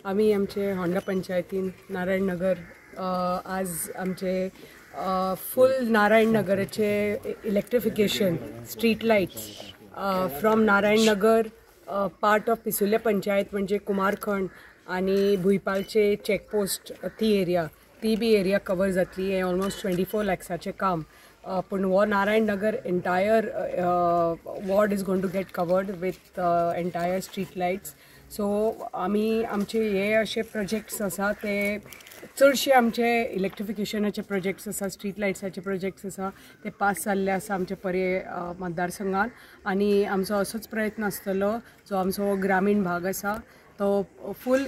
आम्ही आमचे होंडा पंचायतीन नारायण नगर आज आमचे फुल नारायण नगराचे electrification street lights from Narayan Nagar part of Pisulle panchayat म्हणजे कुमारखंड आणि भुईपालचे चेकपोस्ट ती एरिया ती बी एरिया कवर जातली. हे ऑलमोस्ट 24 lakhsचे काम. पण वो Narayan Nagar entire ward is going to get covered with entire street lights. So आमी आमचे हे असे प्रोजेक्ट्स आसा ते चडशे आमचे इलेक्ट्रिफिकेशनाचे प्रोजेक्ट्स आसा, स्ट्रीट लाइट्साचे प्रोजेक्ट्स आसा ते पास जाल्ले आसा आमचे पर्ये मतदारसंघान. आनी आमचो असोच प्रयत्न आसतलो जो आमचो ग्रामीण भाग आसा तो फुल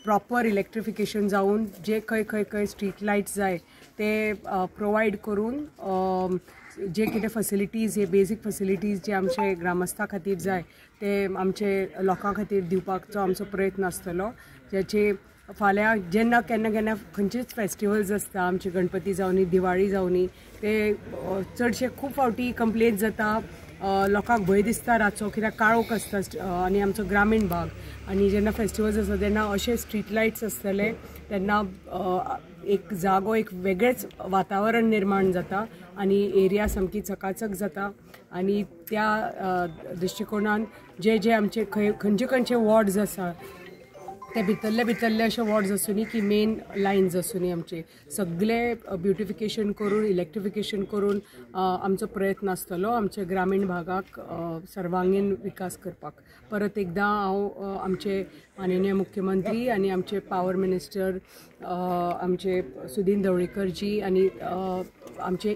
प्रॉपर इलेक्ट्रिफिकेशन जावन जे खंय स्ट्रीट लाइट्स जाय ते प्रोवाइड करून जे कितें फॅसिलिटीज हे बेजीक फॅसिलिटीज जे आमचे ग्रामस्था खातीर जाय ते आमचे लोकां खातीर दिवपाचो आमचो प्रयत्न आसतलो. ज्याचे फाल्यां जेन्ना केन्ना खंयचेच फेस्टिवल्स आसता, आमचे गणपती जावनी दिवाळी जावनी, ते चडशे खूब फावटी कंप्लेंट जाता, लोकांक भंय दिसता रातचो कित्याक काळोख आसता आनी आमचो ग्रामीण भाग. आनी जेन्ना फेस्टिवल्स आसता तेन्ना अशे स्ट्रीट लाइट्स आसतले तेन्ना एक जागो एक वेगळेच वातावरण निर्माण जाता आनी एरिया सामकी चकाचक जाता. आनी त्या दृश्टिकोनान जे आमचे खंयचे वॉर्ड्स आसा ते भितरले अशे वॉर्ड्स आसूनी की मेन लायन्स आसूनी आमचे सगळे ब्युटिफिकेशन करून इलेक्ट्रिफिकेशन करून आमचो प्रयत्न आसतलो आमचे ग्रामीण भागाक सर्वांगीण विकास करपाक. परत एकदां हांव आमचे माननीय मुख्यमंत्री आनी आमचे पावर मिनिस्टर आमचे सुदीन ढवळीकर जी आनी आमचे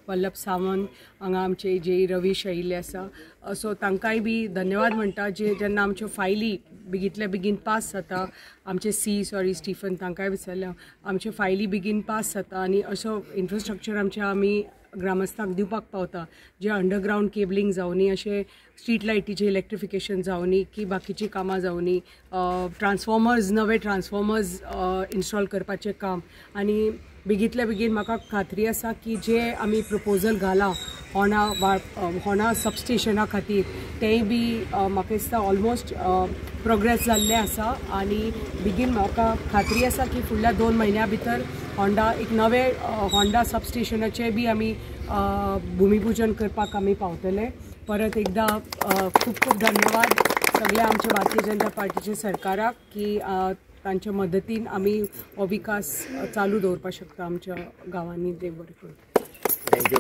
वल्लभ सावंत हांगा आमचे जे रवीश आयिल्ले आसा, सो तांकांय बी धन्यवाद म्हणटा जेन्ना आमच्यो फायली बेगींतल्या बेगीन पास जाता. आमचे स्टीफन तांकांय विचारले, आमच्यो फायली बेगीन पास जाता आनी असो इन्फ्रास्ट्रक्चर आमचे आमी ग्रामस्थांक दिवपाक पावता जे अंडरग्रावंड केबलिंग जावनी, अशे स्ट्रीट लाइटीचे इलेक्ट्रिफिकेशन जावनी की बाकीची कामां जावनी, नवे ट्रान्सफॉर्मर्स इन्स्टॉल करपाचें काम. आनी बेगींतल्या बेगीन म्हाका खात्री आसा की जे आमी प्रपोजल घाला होंडा सबस्टेशना खातीर तेंय बी म्हाका दिसता ऑलमोस्ट प्रोग्रेस जाल्लें आसा. आनी बेगीन म्हाका खात्री आसा की फुडल्या 2 म्हयन्या भितर एक नवे होंडा सबस्टेशनाचे बी आमी भुमिपूजन करपाक आमी पावतले. परत एकदा खूब धन्यवाद सगळ्या आमच्या भारतीय जनता पार्टीच्या सरकाराक की तांच्या मदतीन आमी हो विकास चालू दवरपाक शकता आमच्या गांवांनी. देव बरें करूं. थँक्यू.